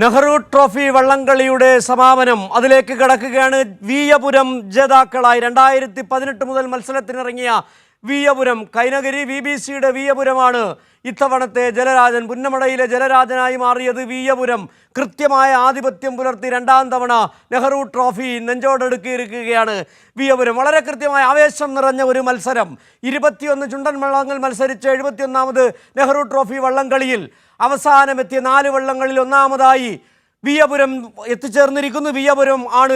Nehru trophy വള്ളംകളിയുടെ സമാപനം അതിലേക്ക് കടക്കുകയാണ്. വിയപുരം ജേതാക്കളായി 2018 മുതൽ മത്സരത്തിനിറങ്ങിയ വിയപുരം കൈനഗിരി VBCയുടെ വിയപുരമാണ് ഇത്തവണത്തെ ജലരാജൻ. പുന്നമടയിലെ ജലരാജനായി മാറിയത് വിയപുരം. കൃത്യമായ ആധിപത്യം പുലർത്തി രണ്ടാം തവണ നെഹ്റു ട്രോഫി നെഞ്ചോടെടുക്കിയിരിക്കുകയാണ് വിയപുരം. വളരെ കൃത്യമായ ആവേശം നിറഞ്ഞ ഒരു മത്സരം. 21 ചുണ്ടൻ വള്ളങ്ങൾ മത്സരിച്ച് 71ാമത് നെഹ്റു ട്രോഫി വള്ളംകളിയിൽ അവസാനമെത്തിയ 4 വള്ളങ്ങളിൽ ഒന്നാമതായി വിയപുരം എത്തിച്ചേർന്നിരിക്കുന്നു. വിയപുരം ആണ്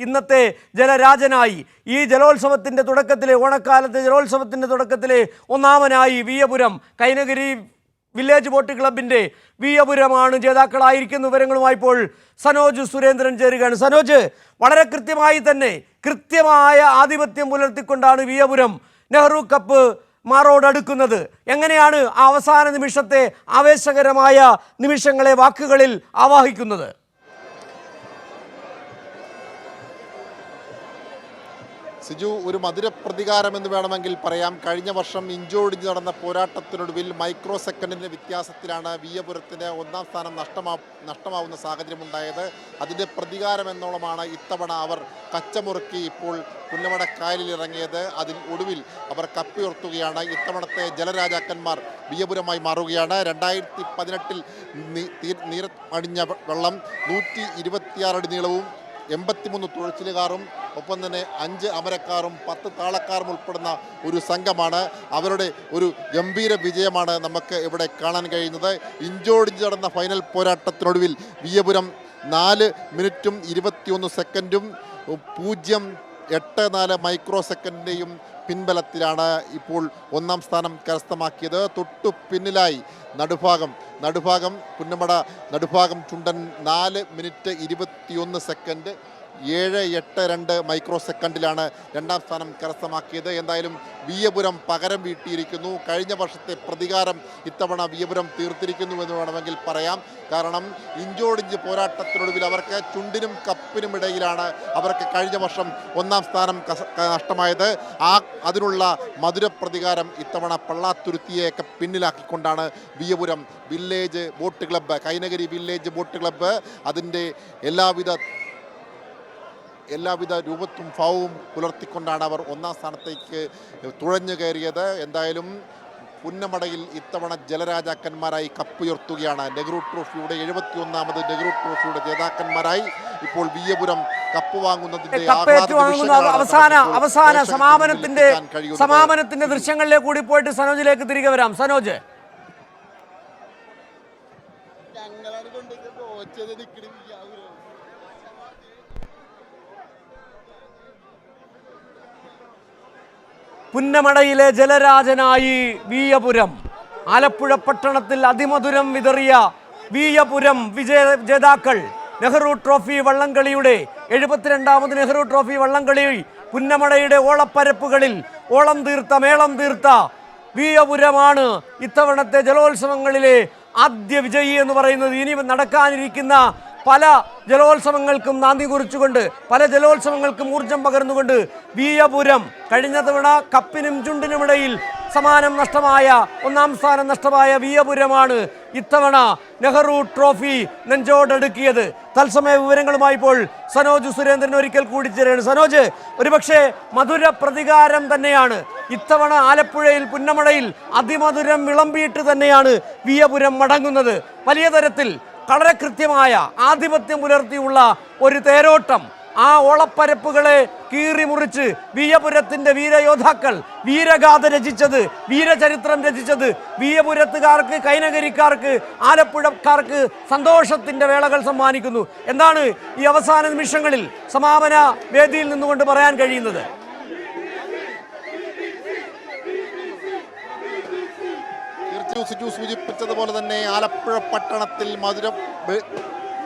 ഇന്നത്തെ ജലരാജനായി. ഈ ജലോത്സവത്തിൻ്റെ തുടക്കത്തിലെ ഓണക്കാലത്തെ ജലോത്സവത്തിൻ്റെ തുടക്കത്തിലെ ഒന്നാമനായി വിയപുരം കൈനഗിരി വില്ലേജ് ബോട്ട് ക്ലബിൻ്റെ വിയപുരമാണ് ജേതാക്കളായിരിക്കുന്ന വിവരങ്ങളുമായി ഇപ്പോൾ സനോജ് സുരേന്ദ്രൻ ചേരുകയാണ്. സനോജ്, വളരെ കൃത്യമായി തന്നെ കൃത്യമായ ആധിപത്യം പുലർത്തിക്കൊണ്ടാണ് വിയപുരം നെഹ്റു കപ്പ് മാറോടടുക്കുന്നത്. എങ്ങനെയാണ് ആ അവസാന നിമിഷത്തെ ആവേശകരമായ നിമിഷങ്ങളെ വാക്കുകളിൽ ആവാഹിക്കുന്നത്? സിജു, ഒരു മധുര പ്രതികാരം എന്ന് വേണമെങ്കിൽ പറയാം. കഴിഞ്ഞ വർഷം ഇഞ്ചോടിഞ്ഞ് നടന്ന പോരാട്ടത്തിനൊടുവിൽ മൈക്രോ സെക്കൻഡിൻ്റെ വ്യത്യാസത്തിലാണ് വിയപുരത്തിന് ഒന്നാം സ്ഥാനം നഷ്ടമാവുന്ന സാഹചര്യമുണ്ടായത്. അതിൻ്റെ പ്രതികാരം എന്നോളമാണ് ഇത്തവണ അവർ കച്ചമുറുക്കി ഇപ്പോൾ പുന്നമട കായലിൽ ഇറങ്ങിയത്. അതിൽ ഒടുവിൽ അവർ കപ്പുയർത്തുകയാണ്. ഇത്തവണത്തെ ജലരാജാക്കന്മാർ വിയപുരമായി മാറുകയാണ്. 2018 നീരണിഞ്ഞ വെള്ളം 126 അടി നീളവും 83 തുഴച്ചിലുകാരും ഒപ്പം തന്നെ 5 അമരക്കാരും 10 താളക്കാരും ഉൾപ്പെടുന്ന ഒരു സംഘമാണ്. അവരുടെ ഒരു ഗംഭീര വിജയമാണ് നമുക്ക് ഇവിടെ കാണാൻ കഴിയുന്നത്. ഇഞ്ചോടിഞ്ച് നടന്ന ഫൈനൽ പോരാട്ടത്തിനൊടുവിൽ വിയപുരം 4 മിനിറ്റും 21 സെക്കൻഡും 0.84 മൈക്രോ സെക്കൻഡിൻ്റെയും പിൻബലത്തിലാണ് ഇപ്പോൾ ഒന്നാം സ്ഥാനം കരസ്ഥമാക്കിയത്. തൊട്ടു പിന്നിലായി നടുഭാഗം പുന്നമട നടുഭാഗം ചുണ്ടൻ 4 മിനിറ്റ് 21 സെക്കൻഡ് 7.82 മൈക്രോ സെക്കൻഡിലാണ് രണ്ടാം സ്ഥാനം കരസ്ഥമാക്കിയത്. എന്തായാലും വിയപുരം പകരം വീട്ടിയിരിക്കുന്നു. കഴിഞ്ഞ വർഷത്തെ പ്രതികാരം ഇത്തവണ വിയപുരം തീർത്തിരിക്കുന്നു എന്ന് വേണമെങ്കിൽ പറയാം. കാരണം ഇഞ്ചോടിഞ്ച് പോരാട്ടത്തിനൊടുവിൽ അവർക്ക് ചുണ്ടിനും കപ്പിനും ഇടയിലാണ് അവർക്ക് കഴിഞ്ഞ വർഷം ഒന്നാം സ്ഥാനം നഷ്ടമായത്. അതിനുള്ള മധുര പ്രതികാരം ഇത്തവണ പള്ളാത്തുരുത്തിയെയൊക്കെ പിന്നിലാക്കിക്കൊണ്ടാണ് Veeyapuram village boat club Kainakary village boat club അതിൻ്റെ എല്ലാവിധ രൂപത്തും ഭാവവും പുലർത്തിക്കൊണ്ടാണ് അവർ ഒന്നാം സ്ഥാനത്തേക്ക് തുഴഞ്ഞു കയറിയത്. എന്തായാലും പുന്നമടയിൽ ഇത്തവണ ജലരാജാക്കന്മാരായി കപ്പുയർത്തുകയാണ്. നെഹ്റു ട്രോഫിയുടെ 71ാമത് നെഹ്റു ട്രോഫിയുടെ ജേതാക്കന്മാരായി ഇപ്പോൾ വിയപുരം കപ്പ് വാങ്ങുന്നതിന്റെ അവസാന സമാപനത്തിന്റെ ദൃശ്യങ്ങളിലേക്ക് കൂടി പോയിട്ട് സനോജിലേക്ക് തിരികെ വരാം. സനോജ്, പുന്നമടയിലെ ജലരാജനായി വിയപുരം. ആലപ്പുഴ പട്ടണത്തിൽ അതിമധുരം വിതറിയ വിയപുരം ജേതാക്കൾ. നെഹ്റു ട്രോഫി വള്ളംകളിയുടെ 72ാമത് നെഹ്റു ട്രോഫി വള്ളംകളി പുന്നമടയുടെ ഓളപ്പരപ്പുകളിൽ മേളം തീർത്ത വിയപുരമാണ് ഇത്തവണത്തെ ജലോത്സവങ്ങളിലെ ആദ്യ വിജയി എന്ന് പറയുന്നത്. ഇനി നടക്കാനിരിക്കുന്ന പല ജലോത്സവങ്ങൾക്കും നാന്ദി കുറിച്ചുകൊണ്ട്, പല ജലോത്സവങ്ങൾക്കും ഊർജം പകർന്നുകൊണ്ട് വിയപുരം കഴിഞ്ഞ തവണ കപ്പിനും ചുണ്ടിനുമിടയിൽ ഒന്നാം സ്ഥാനം നഷ്ടമായ വിയപുരമാണ് ഇത്തവണ നെഹ്റു ട്രോഫി നെഞ്ചോടടുക്കിയത്. തത്സമയ വിവരങ്ങളുമായി ഇപ്പോൾ സനോജ് സുരേന്ദ്രൻ ഒരിക്കൽ കൂടി ചേരുകയാണ്. സനോജ്, ഒരുപക്ഷെ മധുര പ്രതികാരം തന്നെയാണ് ഇത്തവണ ആലപ്പുഴയിൽ പുന്നമടയിൽ അതിമധുരം വിളമ്പിയിട്ട് തന്നെയാണ് വിയപുരം മടങ്ങുന്നത്. വലിയ തരത്തിൽ വളരെ കൃത്യമായ ആധിപത്യം പുലർത്തിയുള്ള ഒരു തേരോട്ടം. ആ ഓളപ്പരപ്പുകളെ കീറിമുറിച്ച് വിയപുരത്തിൻ്റെ വീരയോദ്ധാക്കൾ വീരഗാഥ രചിച്ചത്, വീരചരിത്രം രചിച്ചത് വിയപുരത്തുകാർക്ക്, കൈനഗരിക്കാർക്ക്, ആലപ്പുഴക്കാർക്ക് സന്തോഷത്തിൻ്റെ വേളകൾ സമ്മാനിക്കുന്നു. എന്താണ് ഈ അവസാന നിമിഷങ്ങളിൽ സമാപന വേദിയിൽ നിന്നുകൊണ്ട് പറയാൻ കഴിയുന്നത്? സൂചിപ്പിച്ചതുപോലെ തന്നെ ആലപ്പുഴ പട്ടണത്തിൽ മധുരം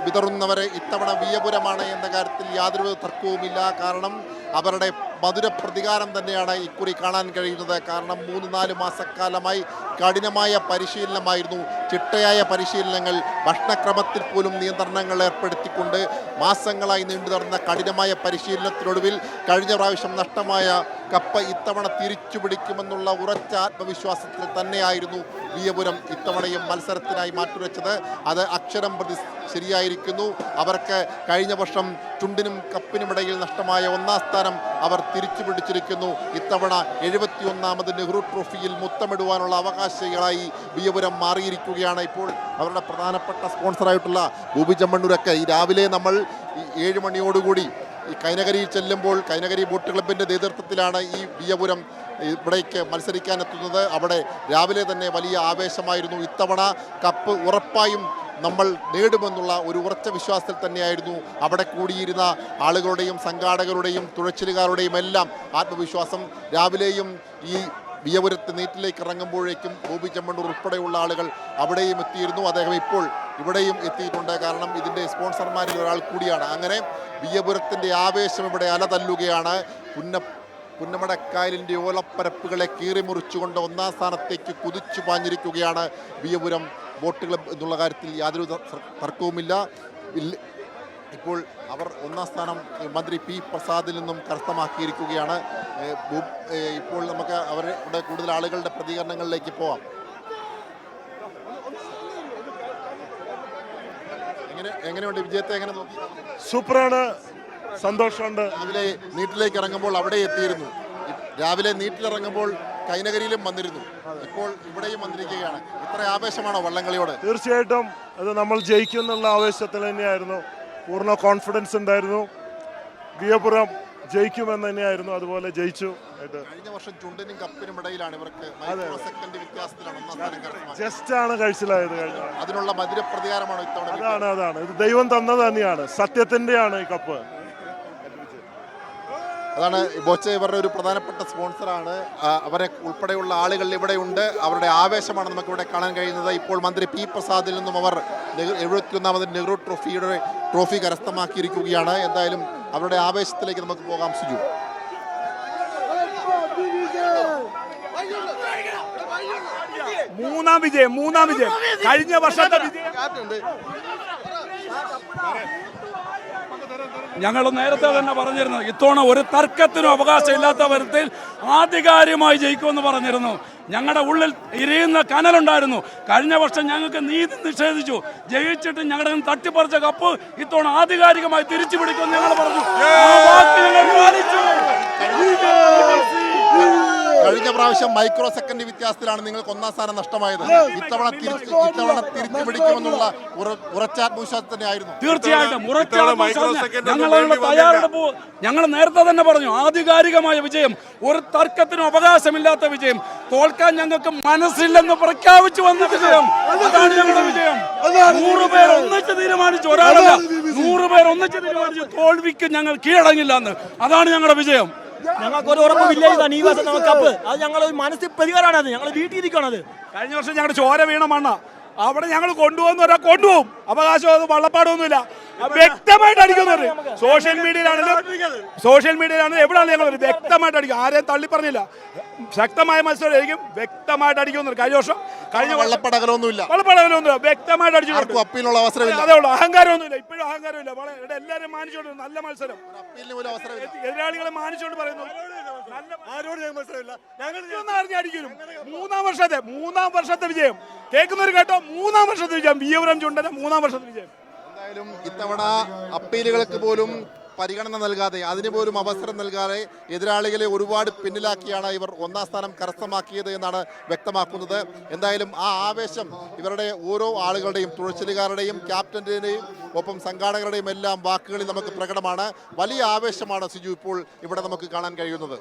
വിതറുന്നവരെ ഇത്തവണ വിയപുരമാണ് എന്ന കാര്യത്തിൽ യാതൊരു തർക്കവുമില്ല. കാരണം അവരുടെ മധുര പ്രതികാരം തന്നെയാണ് ഇക്കുറി കാണാൻ കഴിയുന്നത്. കാരണം 3-4 മാസക്കാലമായി കഠിനമായ പരിശീലനമായിരുന്നു, ചിട്ടയായ പരിശീലനങ്ങൾ, ഭക്ഷണക്രമത്തിൽ പോലും നിയന്ത്രണങ്ങൾ ഏർപ്പെടുത്തിക്കൊണ്ട് മാസങ്ങളായി നീണ്ടു നടന്ന കഠിനമായ പരിശീലനത്തിനൊടുവിൽ കഴിഞ്ഞ പ്രാവശ്യം നഷ്ടമായ കപ്പ് ഇത്തവണ തിരിച്ചു പിടിക്കുമെന്നുള്ള ഉറച്ച ആത്മവിശ്വാസത്തിൽ തന്നെയായിരുന്നു വിയപുരം ഇത്തവണയും മത്സരത്തിനായി മാറ്റുരച്ചത്. അത് അക്ഷരം പ്രതി ശരിയായിരിക്കുന്നു. അവർക്ക് കഴിഞ്ഞ വർഷം ചുണ്ടിനും കപ്പിനുമിടയിൽ നഷ്ടമായ 1-ാം സ്ഥാനം അവർ തിരിച്ചു പിടിച്ചിരിക്കുന്നു. ഇത്തവണ 71ാമത് നെഹ്റു ട്രോഫിയിൽ മുത്തമിടുവാനുള്ള അവകാശികളായി വിയപുരം മാറിയിരിക്കുകയാണ്. ഇപ്പോൾ അവരുടെ പ്രധാനപ്പെട്ട സ്പോൺസറായിട്ടുള്ള ഗോപി ചെമ്മണ്ണൂരൊക്കെ ഈ രാവിലെ നമ്മൾ 7 മണിയോടുകൂടി ഈ കൈനകരിയിൽ ചെല്ലുമ്പോൾ കൈനകരി ബോട്ട് ക്ലബിൻ്റെ നേതൃത്വത്തിലാണ് ഈ വിയപുരം ഇവിടേക്ക് മത്സരിക്കാനെത്തുന്നത്. അവിടെ രാവിലെ തന്നെ വലിയ ആവേശമായിരുന്നു. ഇത്തവണ കപ്പ് ഉറപ്പായും നമ്മൾ നേടുമെന്നുള്ള ഒരു ഉറച്ച വിശ്വാസത്തിൽ തന്നെയായിരുന്നു അവിടെ കൂടിയിരുന്ന ആളുകളുടെയും സംഘാടകരുടെയും തുഴച്ചിലുകാരുടെയും എല്ലാം ആത്മവിശ്വാസം. രാവിലെയും ഈ വിയപുരത്ത് നീറ്റിലേക്ക് ഇറങ്ങുമ്പോഴേക്കും ഗോപി ചെമ്മണ്ണൂർ ഉൾപ്പെടെയുള്ള ആളുകൾ അവിടെയും എത്തിയിരുന്നു. അദ്ദേഹം ഇപ്പോൾ ഇവിടെയും എത്തിയിട്ടുണ്ട്. കാരണം ഇതിൻ്റെ സ്പോൺസർമാരിൽ ഒരാൾ കൂടിയാണ്. അങ്ങനെ വിയപുരത്തിൻ്റെ ആവേശം ഇവിടെ അലതല്ലുകയാണ്. പുന്നമടക്കായലിൻ്റെ ഓലപ്പരപ്പുകളെ കീറിമുറിച്ചുകൊണ്ട് 1-ാം സ്ഥാനത്തേക്ക് കുതിച്ചു പാഞ്ഞിരിക്കുകയാണ് വിയപുരം ബോട്ട് ക്ലബ് എന്നുള്ള കാര്യത്തിൽ യാതൊരു തർക്കവുമില്ല. ഇപ്പോൾ അവർ 1-ാം സ്ഥാനം മന്ത്രി പി പ്രസാദിൽ നിന്നും കരസ്ഥമാക്കിയിരിക്കുകയാണ്. ഇപ്പോൾ നമുക്ക് അവരുടെ കൂടുതൽ ആളുകളുടെ പ്രതികരണങ്ങളിലേക്ക് പോവാം. എങ്ങനെയുണ്ട് വിജയത്തെ? എങ്ങനെ നോക്കി? സൂപ്പറാണ്, സന്തോഷമുണ്ട്. രാവിലെ നീറ്റിലേക്ക് ഇറങ്ങുമ്പോൾ അവിടെ എത്തിയിരുന്നു. രാവിലെ നീറ്റിലിറങ്ങുമ്പോൾ കൈനകരിയിലും വന്നിരുന്നു. ഇപ്പോൾ ഇവിടെയും വന്നിരിക്കുകയാണ്. ഇത്ര ആവേശമാണോ വള്ളംകളിയോട്? തീർച്ചയായിട്ടും അത് നമ്മൾ ജയിക്കും എന്നുള്ള ആവേശത്തിൽ തന്നെയായിരുന്നു. പൂർണ്ണ കോൺഫിഡൻസ് ഉണ്ടായിരുന്നു. വിയപുരം ജയിക്കുമെന്ന് തന്നെയായിരുന്നു. അതുപോലെ ജയിച്ചു. കഴിഞ്ഞ വർഷം ചുണ്ടിനും കപ്പിനും ഇടയിലാണ് ഇവർക്ക് സെക്കൻഡ് വ്യത്യാസത്തിലാണ് 1-ാം സ്ഥാനം കരസ്ഥമാക്കിയത്. ജസ്റ്റ് ആണ് കഴിച്ചിലായത്. അതിനുള്ള മധുര പ്രതികാരമാണോ ഇത്തവണ? അതാണ് ഇത് ദൈവം തന്നത് തന്നെയാണ്. സത്യത്തിന്റെയാണ് ഈ കപ്പ്. അതാണ് ബോച്ചെ ഇവരുടെ ഒരു പ്രധാനപ്പെട്ട സ്പോൺസറാണ്. അവരെ ഉൾപ്പെടെയുള്ള ആളുകൾ ഇവിടെ ഉണ്ട്. അവരുടെ ആവേശമാണ് നമുക്ക് ഇവിടെ കാണാൻ കഴിയുന്നത്. ഇപ്പോൾ മന്ത്രി പി പ്രസാദിൽ നിന്നും അവർ 71ാമത് നെഹ്റു ട്രോഫി കരസ്ഥമാക്കിയിരിക്കുകയാണ്. എന്തായാലും അവരുടെ ആവേശത്തിലേക്ക് നമുക്ക് പോകാം. സുജു, മൂന്നാം വിജയം കഴിഞ്ഞ വർഷത്തെ വിജയം ഞങ്ങൾ നേരത്തെ തന്നെ പറഞ്ഞിരുന്നു, ഇത്തവണ ഒരു തർക്കത്തിനും അവകാശമില്ലാത്ത തരത്തിൽ ആധികാരികമായി ജയിക്കുമെന്ന് പറഞ്ഞിരുന്നു. ഞങ്ങളുടെ ഉള്ളിൽ ഇരിയുന്ന കനലുണ്ടായിരുന്നു. കഴിഞ്ഞ വർഷം ഞങ്ങൾക്ക് നീതി നിഷേധിച്ചു, ജയിച്ചിട്ട് ഞങ്ങളുടെ തട്ടിപ്പറിച്ച കപ്പ് ഇത്തവണ ആധികാരികമായി തിരിച്ചു പിടിക്കുമെന്ന് ഞങ്ങൾ പറഞ്ഞു. ആ വാക്ക് ഞങ്ങൾ പാലിച്ചു. കഴിഞ്ഞ പ്രാവശ്യം മൈക്രോ സെക്കൻഡ് വ്യത്യാസത്തിലാണ് നിങ്ങൾക്ക് 1-ാം സ്ഥാനം നഷ്ടമായത്. ഇത്തവണ തിരിച്ചു പിടിക്കുമെന്നുള്ള ഉറച്ച ആത്മവിശ്വാസം തന്നെയായിരുന്നു. തീർച്ചയായിട്ടും ഞങ്ങൾ നേരത്തെ തന്നെ പറഞ്ഞു, ആധികാരികമായ വിജയം, ഒരു തർക്കത്തിനും അവകാശമില്ലാത്ത വിജയം, തോൽക്കാൻ ഞങ്ങൾക്ക് മനസ്സില്ലെന്ന് പ്രഖ്യാപിച്ചു വന്ന വിജയം, അതാണ് ഞങ്ങളുടെ വിജയം. 100 പേർ ഒന്നിച്ച് തീരുമാനിച്ചു, ഒരാളല്ല 100 പേർ ഒന്നിച്ച് തീരുമാനിച്ചു തോൽവിക്ക് ഞങ്ങൾ കീഴടങ്ങില്ല എന്ന്. അതാണ് ഞങ്ങളുടെ വിജയം. ഞങ്ങൾക്ക് ഒരു ഉറപ്പില്ല ഈ വർഷം നമുക്ക് കപ്പ്. അത് ഞങ്ങൾ മനസ്സിൽ പ്രതികാരമാണ്. അത് ഞങ്ങൾ വീട്ടിൽ ഇരിക്കുകയാണത്. കഴിഞ്ഞ വർഷം ഞങ്ങളുടെ ചോര വീണ മണ്ണ അവിടെ ഞങ്ങൾ കൊണ്ടുപോകുന്നവരാ കൊണ്ടുപോകും. അവകാശം വള്ളപ്പാടൊന്നുമില്ല. വ്യക്തമായിട്ട് അടിക്കുന്നുണ്ട്. സോഷ്യൽ മീഡിയയിലാണെങ്കിലും എവിടെയാണ് ഞങ്ങൾ വ്യക്തമായിട്ട് അടിക്കും. ആരെയും തള്ളി പറഞ്ഞില്ല. ശക്തമായ മത്സരമായിരിക്കും. വ്യക്തമായിട്ട് അടിക്കുന്നുണ്ട്. കഴിഞ്ഞ വള്ളപ്പടകലൊന്നുമില്ല, വ്യക്തമായിട്ട് അടിച്ചു. അപ്പീലിനുള്ള അവസരമില്ല. അതേ ഉള്ളൂ. അഹങ്കാരമൊന്നുമില്ല. ഇപ്പോഴും അഹങ്കാരമില്ല. എല്ലാവരും മാനിച്ചുകൊണ്ട് നല്ല മത്സരം, എതിരാളികളെ മാനിച്ചുകൊണ്ട് പറയുന്നു. മൂന്നാം വർഷത്തെ വിജയം കേൾക്കുന്നവർ കേട്ടോ. 3-ാം വർഷത്തെ വിജയം വിയപുരം ചുണ്ടന്റെ 3-ാം വർഷത്തെ വിജയം. എന്തായാലും ഇത്തവണ അപ്പീലുകൾക്ക് പോലും പരിഗണന നൽകാതെ, അതിന് പോലും അവസരം നൽകാതെ എതിരാളികളെ ഒരുപാട് പിന്നിലാക്കിയാണ് ഇവർ 1-ാം സ്ഥാനം കരസ്ഥമാക്കിയത് എന്നാണ് വ്യക്തമാക്കുന്നത്. എന്തായാലും ആ ആവേശം ഇവരുടെ ഓരോ ആളുകളുടെയും, തുഴച്ചിലുകാരുടെയും ക്യാപ്റ്റന്റെയും ഒപ്പം സംഘാടകരുടെയും എല്ലാം വാക്കുകളിൽ നമുക്ക് പ്രകടമാണ്. വലിയ ആവേശമാണ് സിജു ഇപ്പോൾ ഇവിടെ നമുക്ക് കാണാൻ കഴിയുന്നത്.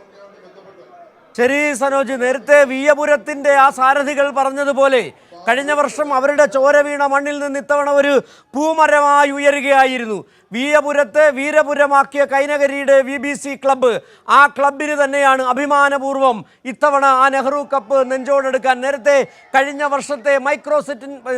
ശരി സനോജ്, നേരത്തെ വിയപുരത്തിൻ്റെ ആ സാരഥികൾ പറഞ്ഞതുപോലെ കഴിഞ്ഞ വർഷം അവരുടെ ചോര വീണ മണ്ണിൽ നിന്ന് ഇത്തവണ ഒരു പൂമരമായി ഉയരുകയായിരുന്നു. വിയപുരത്തെ വീരപുരമാക്കിയ കൈനകരിയുടെ VBC ക്ലബ്ബ്, ആ ക്ലബിന് തന്നെയാണ് അഭിമാനപൂർവ്വം ഇത്തവണ ആ നെഹ്റു കപ്പ് നെഞ്ചോടെടുക്കാൻ. നേരത്തെ കഴിഞ്ഞ വർഷത്തെ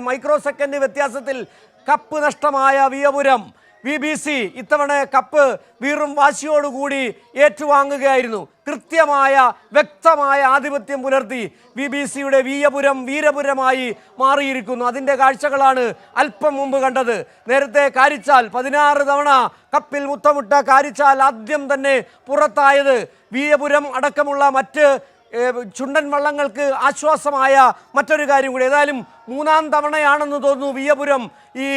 മൈക്രോ സെക്കൻഡ് വ്യത്യാസത്തിൽ കപ്പ് നഷ്ടമായ വിയപുരം BBC ഇത്തവണ കപ്പ് വീറും വാശിയോടുകൂടി ഏറ്റുവാങ്ങുകയായിരുന്നു. കൃത്യമായ വ്യക്തമായ ആധിപത്യം പുലർത്തി BBCയുടെ വീയപുരം വീരപുരമായി മാറിയിരിക്കുന്നു. അതിൻ്റെ കാഴ്ചകളാണ് അല്പം മുമ്പ് കണ്ടത്. നേരത്തെ കാരിച്ചാൽ 16 തവണ കപ്പിൽ മുത്തമിട്ട കാരിച്ചാൽ ആദ്യം തന്നെ പുറത്തായത് വീയപുരം അടക്കമുള്ള മറ്റ് ചുണ്ടൻ വള്ളങ്ങൾക്ക് ആശ്വാസമായ മറ്റൊരു കാര്യം കൂടി. ഏതായാലും 3-ാം തവണയാണെന്ന് തോന്നുന്നു വീയപുരം ഈ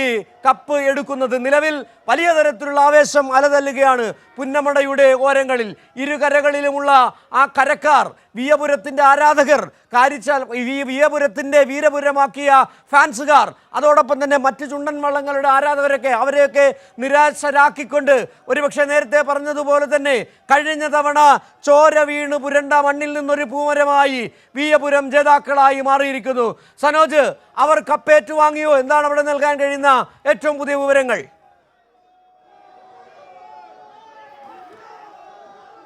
കപ്പ് എടുക്കുന്നത്. നിലവിൽ വലിയ തരത്തിലുള്ള ആവേശം അലതല്ലുകയാണ് പുന്നമടയുടെ ഓരങ്ങളിൽ. ഇരുകരകളിലുമുള്ള ആ കരക്കാർ, വീയപുരത്തിൻ്റെ ആരാധകർ, കാരിച്ചാൽ വീയപുരത്തിൻ്റെ വീരപുരമാക്കിയ ഫാൻസുകാർ, അതോടൊപ്പം തന്നെ മറ്റ് ചുണ്ടൻ വള്ളങ്ങളുടെ ആരാധകരൊക്കെ അവരെയൊക്കെ നിരാശരാക്കിക്കൊണ്ട് ഒരുപക്ഷെ നേരത്തെ പറഞ്ഞതുപോലെ തന്നെ കഴിഞ്ഞ തവണ ചോര വീണ് പുരണ്ട മണ്ണിൽ നിന്നൊരു പൂമരമായി വീയപുരം ജേതാക്കളായി മാറിയിരിക്കുന്നു. സനോജ്, അവർ കപ്പേറ്റു വാങ്ങിയോ? എന്താണ് അവിടെ നൽകാൻ കഴിയുന്ന ഏറ്റവും പുതിയ വിവരങ്ങൾ?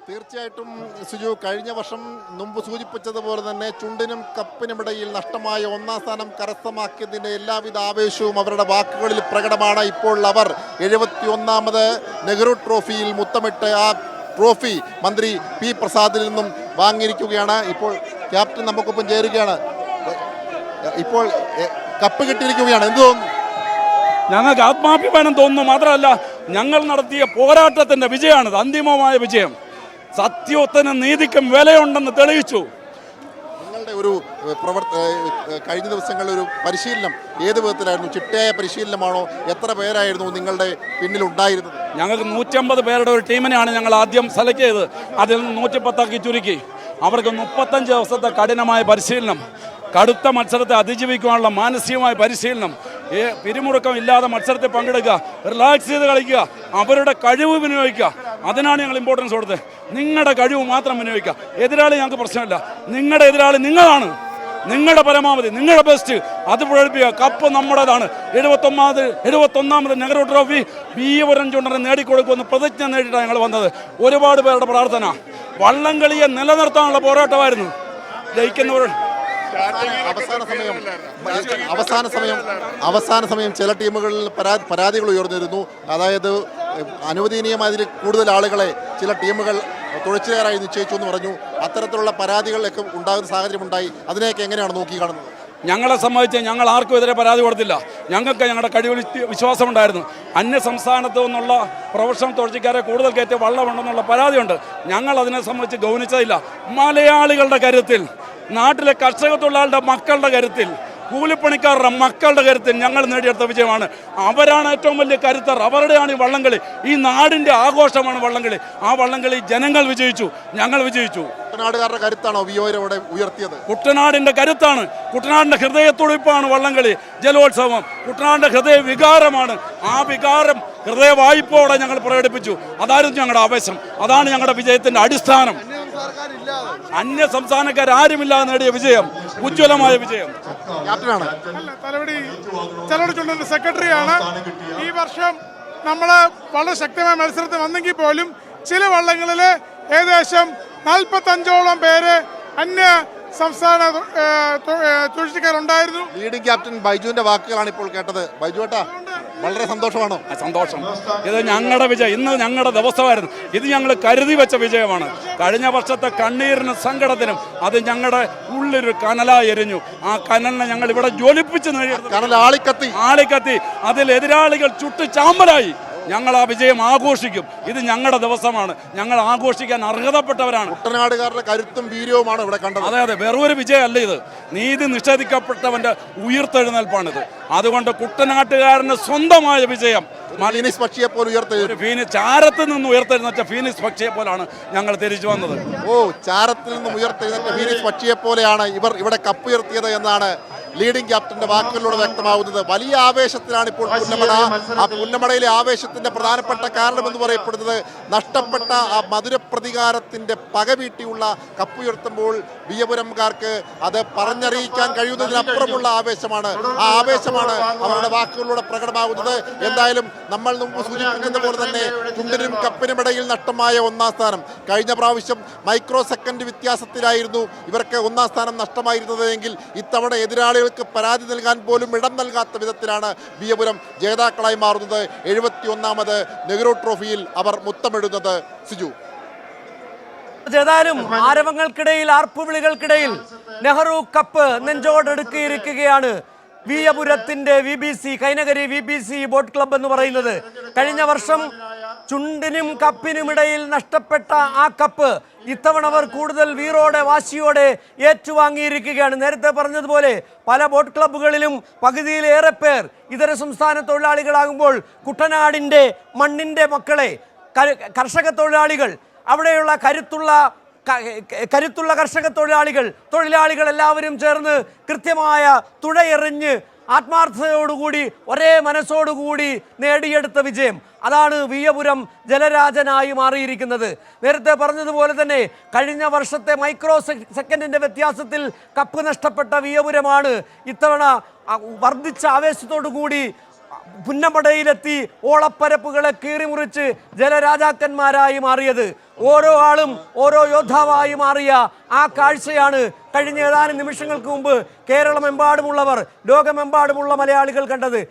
തീർച്ചയായിട്ടും സുജു, കഴിഞ്ഞ വർഷം മുമ്പ് സൂചിപ്പിച്ചതുപോലെ തന്നെ ചുണ്ടിനും കപ്പിനുമിടയിൽ നഷ്ടമായ 1-ാം സ്ഥാനം കരസ്ഥമാക്കിയതിൻ്റെ എല്ലാവിധ ആവേശവും അവരുടെ വാക്കുകളിൽ പ്രകടമാണ്. ഇപ്പോൾ അവർ 71ാമത് നെഹ്റു ട്രോഫിയിൽ മുത്തമിട്ട് ആ ട്രോഫി മന്ത്രി പി പ്രസാദിൽ നിന്നും വാങ്ങിയിരിക്കുകയാണ്. ഇപ്പോൾ ക്യാപ്റ്റൻ നമുക്കൊപ്പം ചേരുകയാണ്. ഇപ്പോൾ കപ്പ് കിട്ടിയിരിക്കുകയാണ്. എന്ത് തോന്നുന്നു? ഞങ്ങൾക്ക് ആത്മാഭിമാനം തോന്നുന്നു. മാത്രമല്ല, ഞങ്ങൾ നടത്തിയ പോരാട്ടത്തിന്റെ വിജയമാണിത്, അന്തിമമായ വിജയം. സത്യത്തിനും നീതിക്കും വിലയുണ്ടെന്ന് തെളിയിച്ചു. നിങ്ങളുടെ ഒരു കഴിഞ്ഞ ദിവസങ്ങളിൽ ഒരു പരിശീലനം ഏത് വിധത്തിലായിരുന്നു? ചിട്ടയായ പരിശീലനമാണോ? എത്ര പേരായിരുന്നു നിങ്ങളുടെ പിന്നിലുണ്ടായിരുന്നത്? ഞങ്ങൾക്ക് 150 പേരുടെ ഒരു ടീമിനെയാണ് ഞങ്ങൾ ആദ്യം സെലക്ട് ചെയ്തത്. അതിൽ നിന്ന് 110 ചുരുക്കി. അവർക്ക് 35 ദിവസത്തെ കഠിനമായ പരിശീലനം, കടുത്ത മത്സരത്തെ അതിജീവിക്കുവാനുള്ള മാനസികമായ പരിശീലനം, പിരിമുറുക്കം ഇല്ലാതെ മത്സരത്തിൽ പങ്കെടുക്കുക, റിലാക്സ് ചെയ്ത് കളിക്കുക, അവരുടെ കഴിവ് വിനിയോഗിക്കുക. അതിനാണ് ഞങ്ങൾ ഇമ്പോർട്ടൻസ് കൊടുത്തത്. നിങ്ങളുടെ കഴിവ് മാത്രം വിനിയോഗിക്കുക. എതിരാളി ഞങ്ങൾക്ക് പ്രശ്നമില്ല. നിങ്ങളുടെ എതിരാളി നിങ്ങളാണ്. നിങ്ങളുടെ പരമാവധി, നിങ്ങളുടെ ബെസ്റ്റ് അത് പ്രകടിപ്പിക്കുക. കപ്പ് നമ്മുടേതാണ്. 71ാമത് നെഹ്റു ട്രോഫി വീയപുരം ചുണ്ടനെ നേടിക്കൊടുക്കുമെന്ന് പ്രതിജ്ഞ നേടിയിട്ടാണ് ഞങ്ങൾ വന്നത്. ഒരുപാട് പേരുടെ പ്രാർത്ഥന. വള്ളംകളിയെ നിലനിർത്താനുള്ള പോരാട്ടമായിരുന്നു. ജയിക്കുന്നവർ അവസാന സമയം ചില ടീമുകളിൽ പരാതികൾ ഉയർന്നിരുന്നു. അതായത് അനുവദനീയമായതിൽ കൂടുതൽ ആളുകളെ ചില ടീമുകൾ തുഴച്ചുകയറായി നിശ്ചയിച്ചു എന്ന് പറഞ്ഞു. അത്തരത്തിലുള്ള പരാതികളൊക്കെ ഉണ്ടാകുന്ന സാഹചര്യമുണ്ടായി. അതിനെയൊക്കെ എങ്ങനെയാണ് നോക്കി കാണുന്നത്? ഞങ്ങളെ സംബന്ധിച്ച് ഞങ്ങൾ ആർക്കും എതിരെ പരാതി കൊടുത്തില്ല. ഞങ്ങൾക്ക് ഞങ്ങളുടെ കഴിവിൽ വിശ്വാസമുണ്ടായിരുന്നു. അന്യ സംസ്ഥാനത്ത് നിന്നുള്ള പ്രൊഫഷണൽ തുഴച്ചിക്കാരെ കൂടുതൽ കയറ്റി വള്ളമുണ്ടെന്നുള്ള പരാതിയുണ്ട്. ഞങ്ങൾ അതിനെ സംബന്ധിച്ച് ഗൗനിച്ചതില്ല. മലയാളികളുടെ കരുത്തിൽ, നാട്ടിലെ കർഷക തൊഴിലാളികളുടെ മക്കളുടെ കരുത്തിൽ, കൂലിപ്പണിക്കാരുടെ മക്കളുടെ കരുത്തിൽ ഞങ്ങൾ നേടിയെടുത്ത വിജയമാണ്. അവരാണ് ഏറ്റവും വലിയ കരുത്തർ. അവരുടെയാണ് ഈ വള്ളംകളി. ഈ നാടിൻ്റെ ആഘോഷമാണ് വള്ളംകളി. ആ വള്ളംകളി ജനങ്ങൾ വിജയിച്ചു, ഞങ്ങൾ വിജയിച്ചു. കുട്ടനാടുകാരുടെ കരുത്താണോ വിയോരവിടെ ഉയർത്തിയത്? കുട്ടനാടിൻ്റെ കരുത്താണ്. കുട്ടനാടിൻ്റെ ഹൃദയത്തുടിപ്പാണ് വള്ളംകളി, ജലോത്സവം. കുട്ടനാടിൻ്റെ ഹൃദയ വികാരമാണ്. ആ വികാരം ഹൃദയവായ്പോടെ ഞങ്ങൾ പ്രകടിപ്പിച്ചു. അതായിരുന്നു ഞങ്ങളുടെ ആവേശം. അതാണ് ഞങ്ങളുടെ വിജയത്തിൻ്റെ അടിസ്ഥാനം. അന്യ സംസ്ഥാനക്കാരുമില്ലാതെ നേടിയ വിജയം, ഉജ്ജ്വലമായ വിജയം. തലവടി ചുണ്ടന്റെ സെക്രട്ടറിയാണ്. ഈ വർഷം നമ്മള് വളരെ ശക്തമായ മത്സരത്തിൽ വന്നെങ്കിൽ പോലും ചില വള്ളങ്ങളിൽ ഏകദേശം 45ഓളം പേര് അന്യ സംസ്ഥാന തുഴച്ചിക്കാരുണ്ടായിരുന്നു. ലീഡിംഗ് ക്യാപ്റ്റൻ ബൈജുവിന്റെ വാക്കുകളാണ് ഇപ്പോൾ കേട്ടത്. ബൈജു ഏട്ടാ, വളരെ സന്തോഷമാണോ? സന്തോഷം. ഇത് ഞങ്ങളുടെ വിജയം. ഇന്ന് ഞങ്ങളുടെ ദിവസമായിരുന്നു. ഇത് ഞങ്ങൾ കരുതി വെച്ച വിജയമാണ്. കഴിഞ്ഞ വർഷത്തെ കണ്ണീരിനും സങ്കടത്തിനും അത് ഞങ്ങളുടെ ഉള്ളൊരു കനലായി എരിഞ്ഞു. ആ കനലിനെ ഞങ്ങൾ ഇവിടെ ജ്വലിപ്പിച്ച് ആളിക്കത്തി. അതിൽ എതിരാളികൾ ചുട്ട് ചാമ്പലായി. ഞങ്ങൾ ആ വിജയം ആഘോഷിക്കും. ഇത് ഞങ്ങളുടെ ദിവസമാണ്. ഞങ്ങൾ ആഘോഷിക്കാൻ അർഹതപ്പെട്ടവരാണ്. കുട്ടനാടുകാരുടെ കരുത്തും വീര്യവുമാണ് ഇവിടെ കണ്ടത്. അതെ, വെറൊരു വിജയമല്ല ഇത്. നീതി നിഷേധിക്കപ്പെട്ടവന്റെ ഉയർത്തെഴുന്നേൽപ്പാണിത്. അതുകൊണ്ട് കുട്ടനാട്ടുകാരന് സ്വന്തമായ വിജയം. ഫീനിക്സ് പക്ഷിയെ പോലെ ചാരത്തിൽ നിന്ന് ഉയർത്തെഴുന്നേറ്റ ഫീനിക്സ് പക്ഷിയെ പോലാണ് ഞങ്ങൾ തിരിച്ചു വന്നത്. ചാരത്തിൽ നിന്നും ഉയർത്തെഴുന്നേറ്റ ഫീനിക്സ് പക്ഷിയെ പോലെയാണ് ഇവർ ഇവിടെ കപ്പുയർത്തിയത് എന്നാണ് ലീഡിംഗ് ക്യാപ്റ്റന്റെ വാക്കുകളിലൂടെ വ്യക്തമാവുന്നത്. വലിയ ആവേശത്തിലാണ് ഇപ്പോൾ പുന്നമട. ആ പുന്നമടയിലെ ആവേശത്തിന്റെ പ്രധാനപ്പെട്ട കാരണമെന്ന് പറയപ്പെടുന്നത് നഷ്ടപ്പെട്ട ആ മധുര പ്രതികാരത്തിന്റെ പക വീട്ടിയുള്ള കപ്പുയർത്തുമ്പോൾ വിയപുരംകാർക്ക് അത് പറഞ്ഞറിയിക്കാൻ കഴിയുന്നതിനപ്പുറമുള്ള ആവേശമാണ്. ആ ആവേശമാണ് അവരുടെ വാക്കുകളിലൂടെ പ്രകടമാകുന്നത്. എന്തായാലും നമ്മൾ മുമ്പ് സൂചിപ്പിച്ചതുപോലെ തന്നെ ചുണ്ടിനും കപ്പിനുമിടയിൽ നഷ്ടമായ ഒന്നാം സ്ഥാനം. കഴിഞ്ഞ പ്രാവശ്യം മൈക്രോ സെക്കൻഡ് വ്യത്യാസത്തിലായിരുന്നു ഇവർക്ക് ഒന്നാം സ്ഥാനം നഷ്ടമായിരുന്നത് എങ്കിൽ ഇത്തവണ എതിരാളികൾക്ക് പരാതി നൽകാൻ പോലും ഇടം നൽകാത്ത വിധത്തിലാണ് വിയപുരം ജേതാക്കളായി മാറുന്നത്. 71ാമത് നെഹ്റു ട്രോഫിയിൽ അവർ മുത്തമിടുന്നത്. സിജു, ഏതായാലും ആരവങ്ങൾക്കിടയിൽ ആർപ്പുവിളികൾക്കിടയിൽ നെഹ്റു കപ്പ് നെഞ്ചോടെടുക്കിയിരിക്കുകയാണ് വിയപുരത്തിന്റെ VBC Kainakary VBC boat club എന്ന് പറയുന്നത്. കഴിഞ്ഞ വർഷം ചുണ്ടിനും കപ്പിനുമിടയിൽ നഷ്ടപ്പെട്ട ആ കപ്പ് ഇത്തവണ അവർ കൂടുതൽ വീറോടെ വാശിയോടെ ഏറ്റുവാങ്ങിയിരിക്കുകയാണ്. നേരത്തെ പറഞ്ഞതുപോലെ പല ബോട്ട് ക്ലബ്ബുകളിലും പകുതിയിലേറെ പേർ ഇതര സംസ്ഥാന തൊഴിലാളികളാകുമ്പോൾ കുട്ടനാടിൻ്റെ മണ്ണിൻ്റെ മക്കളെ കർഷക തൊഴിലാളികൾ, അവിടെയുള്ള കരുത്തുള്ള കർഷക തൊഴിലാളികൾ എല്ലാവരും ചേർന്ന് കൃത്യമായ തുഴയെറിഞ്ഞ് ആത്മാർത്ഥതയോടുകൂടി ഒരേ മനസ്സോടുകൂടി നേടിയെടുത്ത വിജയം, അതാണ് വിയപുരം ജലരാജനായി മാറിയിരിക്കുന്നത്. നേരത്തെ പറഞ്ഞതുപോലെ തന്നെ കഴിഞ്ഞ വർഷത്തെ മൈക്രോ സെക്കൻഡിൻ്റെ വ്യത്യാസത്തിൽ കപ്പ് നഷ്ടപ്പെട്ട വിയപുരമാണ് ഇത്തവണ വർദ്ധിച്ച ആവേശത്തോടു കൂടി പുന്നമടയിലെത്തി ഓളപ്പരപ്പുകളെ കീറിമുറിച്ച് ജലരാജാക്കന്മാരായി മാറിയത്. ഓരോ ആളും ഓരോ യോദ്ധാവായി മാറിയ ആ കാഴ്ചയാണ് കഴിഞ്ഞ ഏതാനും നിമിഷങ്ങൾക്ക് മുമ്പ് കേരളമെമ്പാടുമുള്ളവർ, ലോകമെമ്പാടുമുള്ള മലയാളികൾ കണ്ടത്.